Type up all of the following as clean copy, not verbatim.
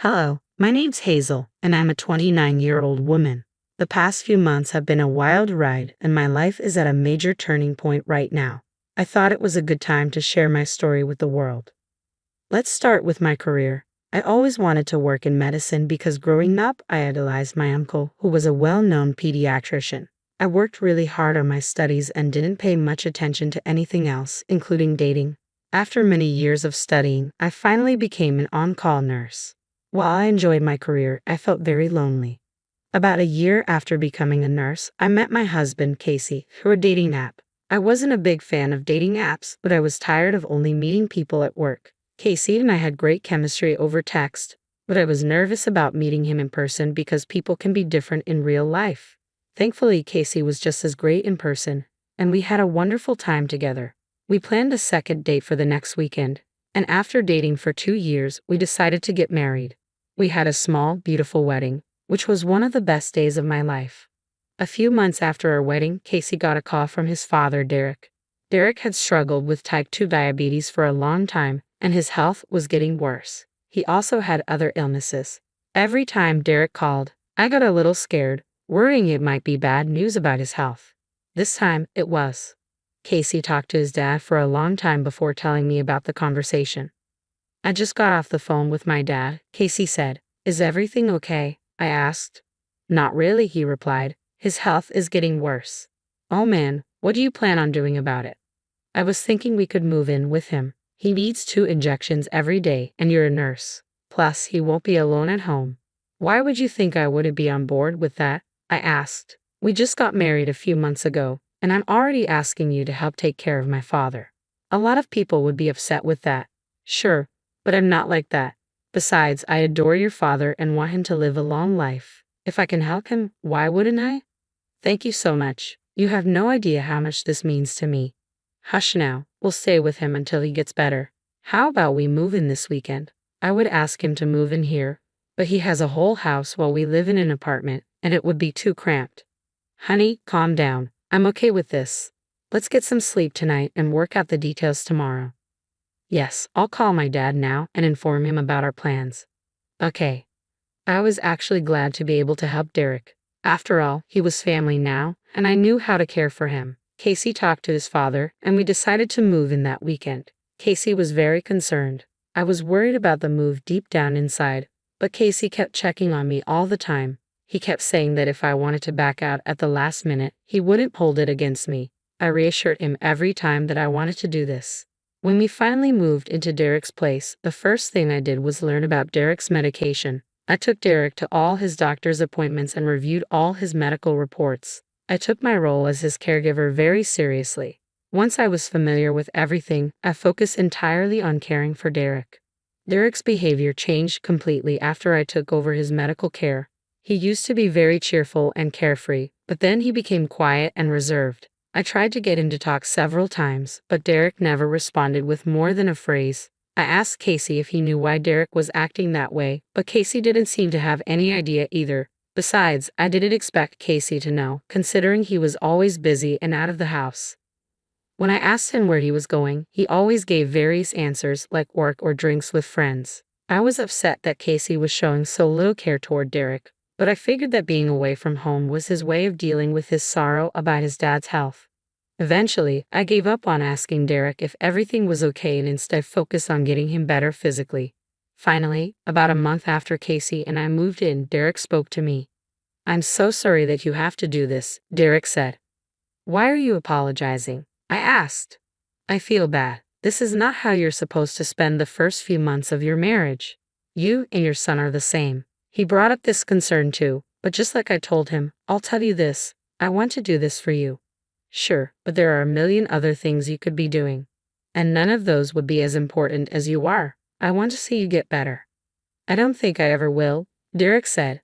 Hello, my name's Hazel, and I'm a 29-year-old woman. The past few months have been a wild ride, and my life is at a major turning point right now. I thought it was a good time to share my story with the world. Let's start with my career. I always wanted to work in medicine because growing up, I idolized my uncle, who was a well-known pediatrician. I worked really hard on my studies and didn't pay much attention to anything else, including dating. After many years of studying, I finally became an on-call nurse. While I enjoyed my career, I felt very lonely. About a year after becoming a nurse, I met my husband, Casey, through a dating app. I wasn't a big fan of dating apps, but I was tired of only meeting people at work. Casey and I had great chemistry over text, but I was nervous about meeting him in person because people can be different in real life. Thankfully, Casey was just as great in person, and we had a wonderful time together. We planned a second date for the next weekend, and after dating for 2 years, we decided to get married. We had a small, beautiful wedding, which was one of the best days of my life. A few months after our wedding, Casey got a call from his father, Derek. Derek had struggled with type 2 diabetes for a long time, and his health was getting worse. He also had other illnesses. Every time Derek called, I got a little scared, worrying it might be bad news about his health. This time, it was. Casey talked to his dad for a long time before telling me about the conversation. I just got off the phone with my dad, Casey said. Is everything okay? I asked. Not really, he replied. His health is getting worse. Oh man, what do you plan on doing about it? I was thinking we could move in with him. He needs 2 injections every day, and you're a nurse. Plus, he won't be alone at home. Why would you think I wouldn't be on board with that? I asked. We just got married a few months ago, and I'm already asking you to help take care of my father. A lot of people would be upset with that. Sure, but I'm not like that. Besides, I adore your father and want him to live a long life. If I can help him, why wouldn't I? Thank you so much. You have no idea how much this means to me. Hush now, we'll stay with him until he gets better. How about we move in this weekend? I would ask him to move in here, but he has a whole house while we live in an apartment, and it would be too cramped. Honey, calm down. I'm okay with this. Let's get some sleep tonight and work out the details tomorrow. Yes, I'll call my dad now and inform him about our plans. Okay. I was actually glad to be able to help Derek. After all, he was family now, and I knew how to care for him. Casey talked to his father, and we decided to move in that weekend. Casey was very concerned. I was worried about the move deep down inside, but Casey kept checking on me all the time. He kept saying that if I wanted to back out at the last minute, he wouldn't hold it against me. I reassured him every time that I wanted to do this. When we finally moved into Derek's place, the first thing I did was learn about Derek's medication. I took Derek to all his doctor's appointments and reviewed all his medical reports. I took my role as his caregiver very seriously. Once I was familiar with everything, I focused entirely on caring for Derek. Derek's behavior changed completely after I took over his medical care. He used to be very cheerful and carefree, but then he became quiet and reserved. I tried to get him to talk several times, but Derek never responded with more than a phrase. I asked Casey if he knew why Derek was acting that way, but Casey didn't seem to have any idea either. Besides, I didn't expect Casey to know, considering he was always busy and out of the house. When I asked him where he was going, he always gave various answers like work or drinks with friends. I was upset that Casey was showing so little care toward Derek, but I figured that being away from home was his way of dealing with his sorrow about his dad's health. Eventually, I gave up on asking Derek if everything was okay and instead focused on getting him better physically. Finally, about a month after Casey and I moved in, Derek spoke to me. I'm so sorry that you have to do this, Derek said. Why are you apologizing? I asked. I feel bad. This is not how you're supposed to spend the first few months of your marriage. You and your son are the same. He brought up this concern too, but just like I told him, I'll tell you this, I want to do this for you. Sure, but there are a million other things you could be doing. And none of those would be as important as you are. I want to see you get better. I don't think I ever will, Derek said.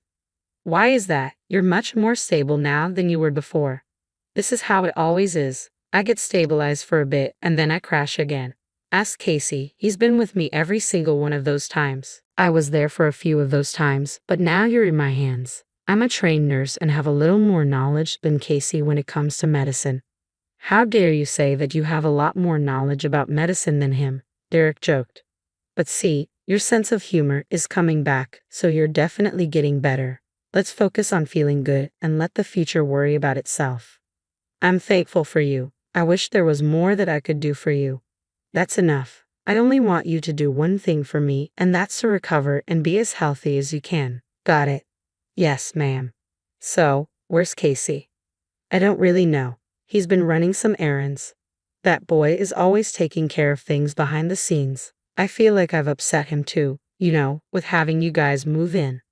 Why is that? You're much more stable now than you were before. This is how it always is. I get stabilized for a bit and then I crash again. Ask Casey, he's been with me every single one of those times. I was there for a few of those times, but now you're in my hands. I'm a trained nurse and have a little more knowledge than Casey when it comes to medicine. How dare you say that you have a lot more knowledge about medicine than him, Derek joked. But see, Your sense of humor is coming back, so you're definitely getting better. Let's focus on feeling good and let the future worry about itself. I'm thankful for you. I wish there was more that I could do for you. That's enough. I only want you to do one thing for me, and that's to recover and be as healthy as you can. Got it? Yes, ma'am. So, where's Casey? I don't really know. He's been running some errands. That boy is always taking care of things behind the scenes. I feel like I've upset him too, with having you guys move in.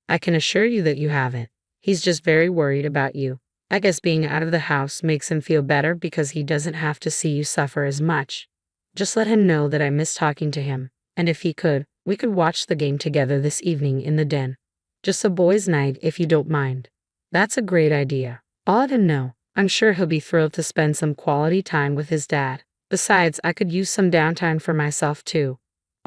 I can assure you that you haven't. He's just very worried about you. I guess being out of the house makes him feel better because he doesn't have to see you suffer as much. Just let him know that I miss talking to him, and if he could, we could watch the game together this evening in the den. Just a boys' night if you don't mind. That's a great idea. I'll let him know. I'm sure he'll be thrilled to spend some quality time with his dad. Besides, I could use some downtime for myself too.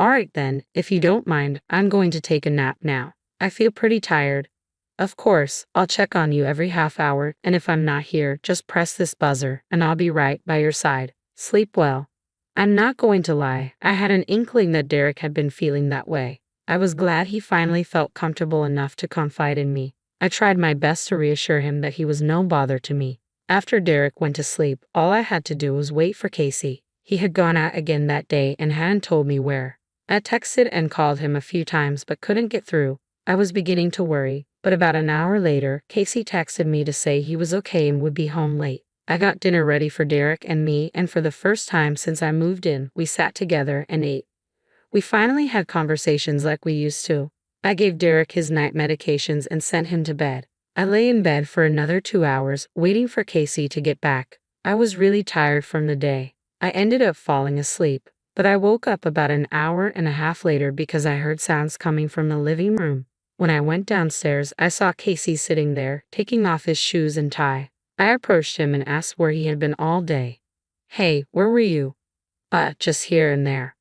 Alright then, if you don't mind, I'm going to take a nap now. I feel pretty tired. Of course, I'll check on you every half hour, and if I'm not here, just press this buzzer, and I'll be right by your side. Sleep well. I'm not going to lie, I had an inkling that Derek had been feeling that way. I was glad he finally felt comfortable enough to confide in me. I tried my best to reassure him that he was no bother to me. After Derek went to sleep, all I had to do was wait for Casey. He had gone out again that day and hadn't told me where. I texted and called him a few times but couldn't get through. I was beginning to worry, but about an hour later, Casey texted me to say he was okay and would be home late. I got dinner ready for Derek and me, and for the first time since I moved in, we sat together and ate. We finally had conversations like we used to. I gave Derek his night medications and sent him to bed. I lay in bed for another 2 hours, waiting for Casey to get back. I was really tired from the day. I ended up falling asleep, but I woke up about an hour and a half later because I heard sounds coming from the living room. When I went downstairs, I saw Casey sitting there, taking off his shoes and tie. I approached him and asked where he had been all day. Hey, where were you? Just here and there.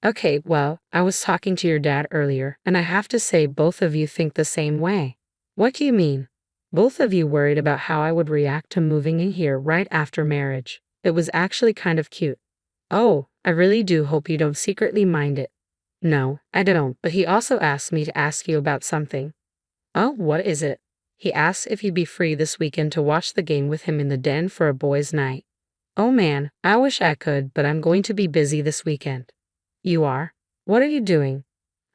Okay, well, I was talking to your dad earlier, and I have to say both of you think the same way. What do you mean? Both of you worried about how I would react to moving in here right after marriage. It was actually kind of cute. Oh, I really do hope you don't secretly mind it. No, I don't, but he also asked me to ask you about something. Oh, what is it? He asked if you'd be free this weekend to watch the game with him in the den for a boys' night. Oh man, I wish I could, but I'm going to be busy this weekend. You are? What are you doing?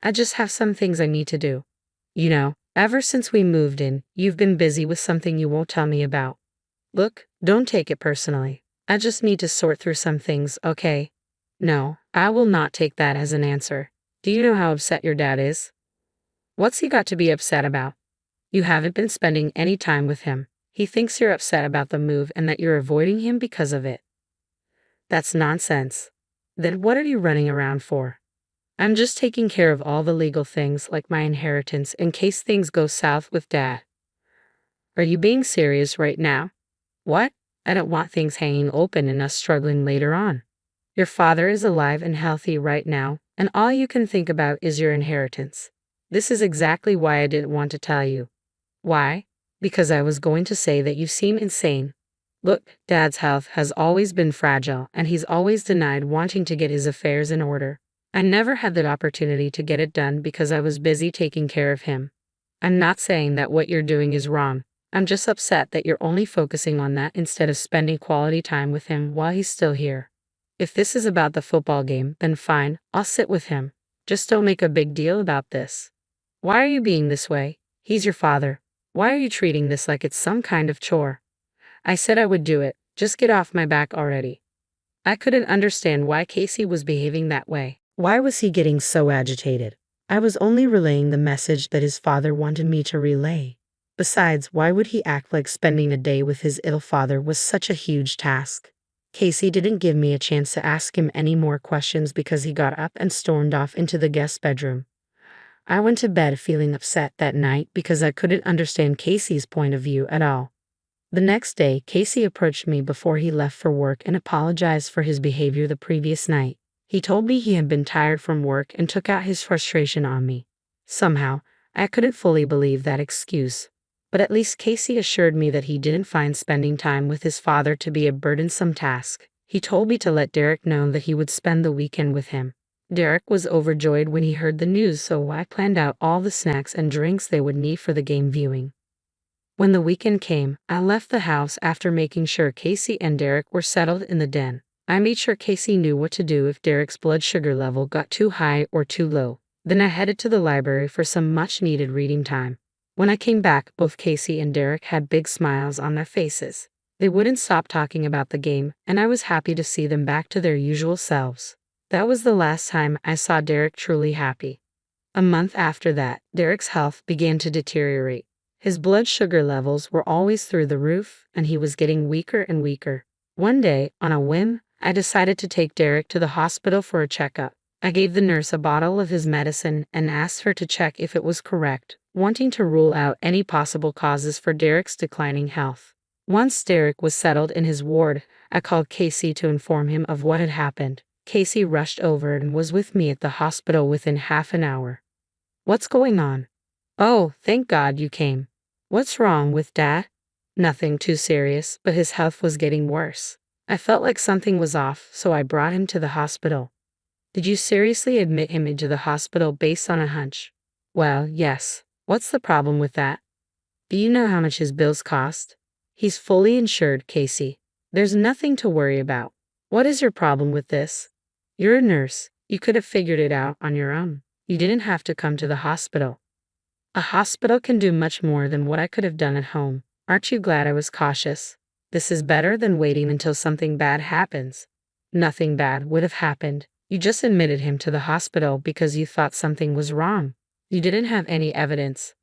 I just have some things I need to do. Ever since we moved in, you've been busy with something you won't tell me about. Look, don't take it personally. I just need to sort through some things, okay? No, I will not take that as an answer. Do you know how upset your dad is? What's he got to be upset about? You haven't been spending any time with him. He thinks you're upset about the move and that you're avoiding him because of it. That's nonsense. Then what are you running around for? I'm just taking care of all the legal things like my inheritance in case things go south with Dad. Are you being serious right now? What? I don't want things hanging open and us struggling later on. Your father is alive and healthy right now, and all you can think about is your inheritance. This is exactly why I didn't want to tell you. Why? Because I was going to say that you seem insane. Look, Dad's health has always been fragile, and he's always denied wanting to get his affairs in order. I never had that opportunity to get it done because I was busy taking care of him. I'm not saying that what you're doing is wrong. I'm just upset that you're only focusing on that instead of spending quality time with him while he's still here. If this is about the football game, then fine, I'll sit with him. Just don't make a big deal about this. Why are you being this way? He's your father. Why are you treating this like it's some kind of chore? I said I would do it. Just get off my back already. I couldn't understand why Casey was behaving that way. Why was he getting so agitated? I was only relaying the message that his father wanted me to relay. Besides, why would he act like spending a day with his ill father was such a huge task? Casey didn't give me a chance to ask him any more questions because he got up and stormed off into the guest bedroom. I went to bed feeling upset that night because I couldn't understand Casey's point of view at all. The next day, Casey approached me before he left for work and apologized for his behavior the previous night. He told me he had been tired from work and took out his frustration on me. Somehow, I couldn't fully believe that excuse. But at least Casey assured me that he didn't find spending time with his father to be a burdensome task. He told me to let Derek know that he would spend the weekend with him. Derek was overjoyed when he heard the news, so I planned out all the snacks and drinks they would need for the game viewing. When the weekend came, I left the house after making sure Casey and Derek were settled in the den. I made sure Casey knew what to do if Derek's blood sugar level got too high or too low. Then I headed to the library for some much-needed reading time. When I came back, both Casey and Derek had big smiles on their faces. They wouldn't stop talking about the game, and I was happy to see them back to their usual selves. That was the last time I saw Derek truly happy. A month after that, Derek's health began to deteriorate. His blood sugar levels were always through the roof, and he was getting weaker and weaker. One day, on a whim, I decided to take Derek to the hospital for a checkup. I gave the nurse a bottle of his medicine and asked her to check if it was correct, wanting to rule out any possible causes for Derek's declining health. Once Derek was settled in his ward, I called Casey to inform him of what had happened. Casey rushed over and was with me at the hospital within half an hour. "What's going on?" "Oh, thank God you came." "What's wrong with Dad?" "Nothing too serious, but his health was getting worse. I felt like something was off, so I brought him to the hospital." "Did you seriously admit him into the hospital based on a hunch?" "Well, yes. What's the problem with that?" "Do you know how much his bills cost?" "He's fully insured, Casey. There's nothing to worry about." "What is your problem with this?" "You're a nurse. You could have figured it out on your own. You didn't have to come to the hospital." "A hospital can do much more than what I could have done at home. Aren't you glad I was cautious? This is better than waiting until something bad happens." "Nothing bad would have happened. You just admitted him to the hospital because you thought something was wrong. You didn't have any evidence."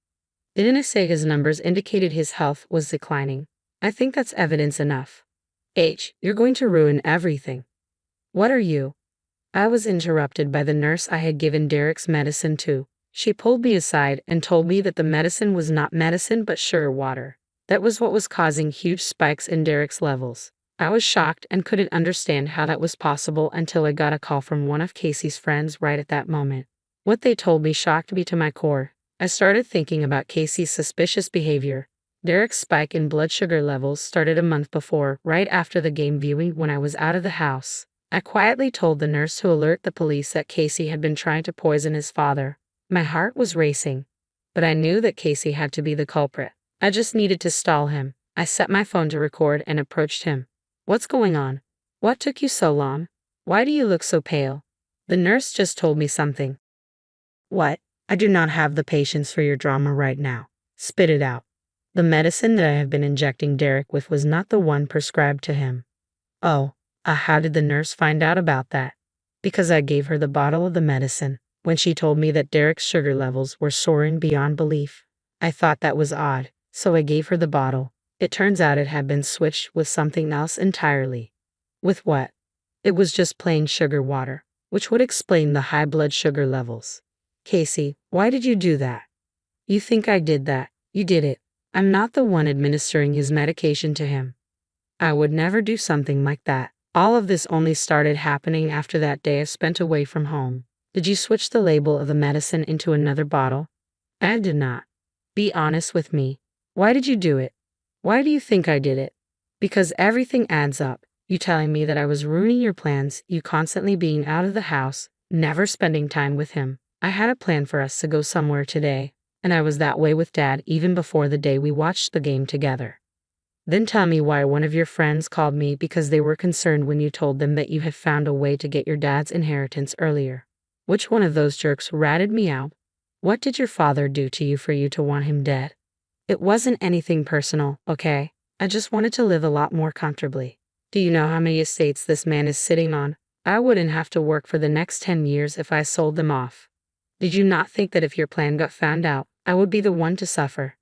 "Didn't I say his numbers indicated his health was declining? I think that's evidence enough." You're going to ruin everything." "What are you?" I was interrupted by the nurse I had given Derek's medicine to. She pulled me aside and told me that the medicine was not medicine but sugar water. That was what was causing huge spikes in Derek's levels. I was shocked and couldn't understand how that was possible until I got a call from one of Casey's friends right at that moment. What they told me shocked me to my core. I started thinking about Casey's suspicious behavior. Derek's spike in blood sugar levels started a month before, right after the game viewing when I was out of the house. I quietly told the nurse to alert the police that Casey had been trying to poison his father. My heart was racing, but I knew that Casey had to be the culprit. I just needed to stall him. I set my phone to record and approached him. "What's going on? What took you so long? Why do you look so pale?" "The nurse just told me something." "What? I do not have the patience for your drama right now. Spit it out." "The medicine that I have been injecting Derek with was not the one prescribed to him." "Oh, how did the nurse find out about that?" "Because I gave her the bottle of the medicine when she told me that Derek's sugar levels were soaring beyond belief. I thought that was odd, so I gave her the bottle. It turns out it had been switched with something else entirely." "With what?" "It was just plain sugar water, which would explain the high blood sugar levels." "Casey, why did you do that?" "You think I did that? You did it. I'm not the one administering his medication to him. I would never do something like that. All of this only started happening after that day I spent away from home." "Did you switch the label of the medicine into another bottle?" "I did not." "Be honest with me. Why did you do it?" "Why do you think I did it?" "Because everything adds up. You telling me that I was ruining your plans, you constantly being out of the house, never spending time with him. I had a plan for us to go somewhere today, and I was that way with Dad even before the day we watched the game together. Then tell me why one of your friends called me because they were concerned when you told them that you had found a way to get your dad's inheritance earlier. Which one of those jerks ratted me out? What did your father do to you for you to want him dead?" "It wasn't anything personal, okay? I just wanted to live a lot more comfortably. Do you know how many estates this man is sitting on? I wouldn't have to work for the next 10 years if I sold them off. Did you not think that if your plan got found out, I would be the one to suffer?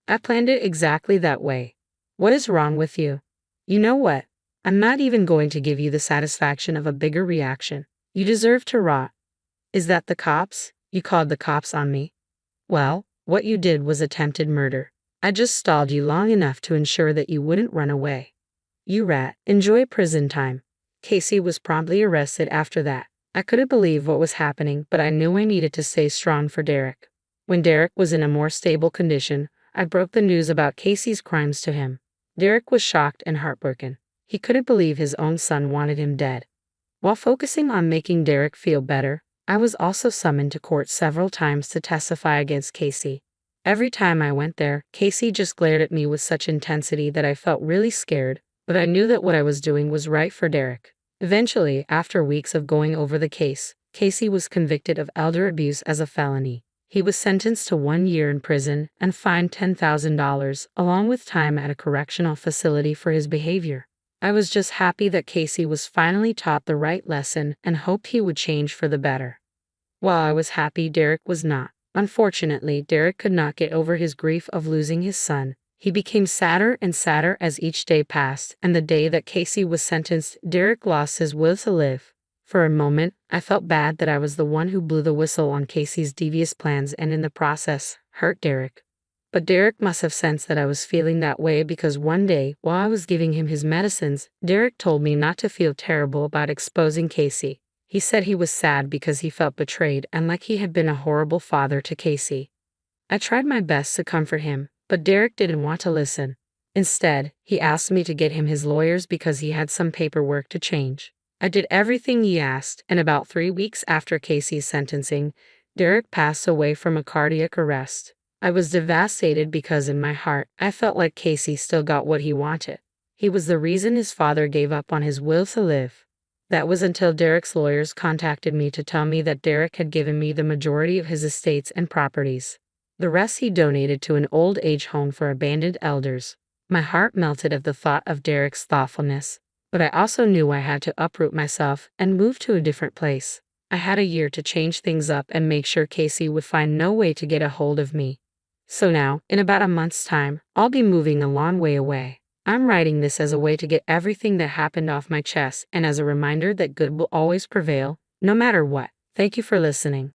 I planned it exactly that way. What is wrong with you? You know what? I'm not even going to give you the satisfaction of a bigger reaction. You deserve to rot." "Is that the cops? You called the cops on me?" "Well, what you did was attempted murder. I just stalled you long enough to ensure that you wouldn't run away. You rat. Enjoy prison time." Casey was promptly arrested after that. I couldn't believe what was happening, but I knew I needed to stay strong for Derek. When Derek was in a more stable condition, I broke the news about Casey's crimes to him. Derek was shocked and heartbroken. He couldn't believe his own son wanted him dead. While focusing on making Derek feel better, I was also summoned to court several times to testify against Casey. Every time I went there, Casey just glared at me with such intensity that I felt really scared, but I knew that what I was doing was right for Derek. Eventually, after weeks of going over the case, Casey was convicted of elder abuse as a felony. He was sentenced to 1 year in prison and fined $10,000, along with time at a correctional facility for his behavior. I was just happy that Casey was finally taught the right lesson and hoped he would change for the better. While I was happy, Derek was not. Unfortunately, Derek could not get over his grief of losing his son. He became sadder and sadder as each day passed, and the day that Casey was sentenced, Derek lost his will to live. For a moment, I felt bad that I was the one who blew the whistle on Casey's devious plans and in the process, hurt Derek. But Derek must have sensed that I was feeling that way because one day, while I was giving him his medicines, Derek told me not to feel terrible about exposing Casey. He said he was sad because he felt betrayed and like he had been a horrible father to Casey. I tried my best to comfort him, but Derek didn't want to listen. Instead, he asked me to get him his lawyers because he had some paperwork to change. I did everything he asked, and about 3 weeks after Casey's sentencing, Derek passed away from a cardiac arrest. I was devastated because in my heart, I felt like Casey still got what he wanted. He was the reason his father gave up on his will to live. That was until Derek's lawyers contacted me to tell me that Derek had given me the majority of his estates and properties. The rest he donated to an old age home for abandoned elders. My heart melted at the thought of Derek's thoughtfulness, but I also knew I had to uproot myself and move to a different place. I had a year to change things up and make sure Casey would find no way to get a hold of me. So now, in about a month's time, I'll be moving a long way away. I'm writing this as a way to get everything that happened off my chest and as a reminder that good will always prevail, no matter what. Thank you for listening.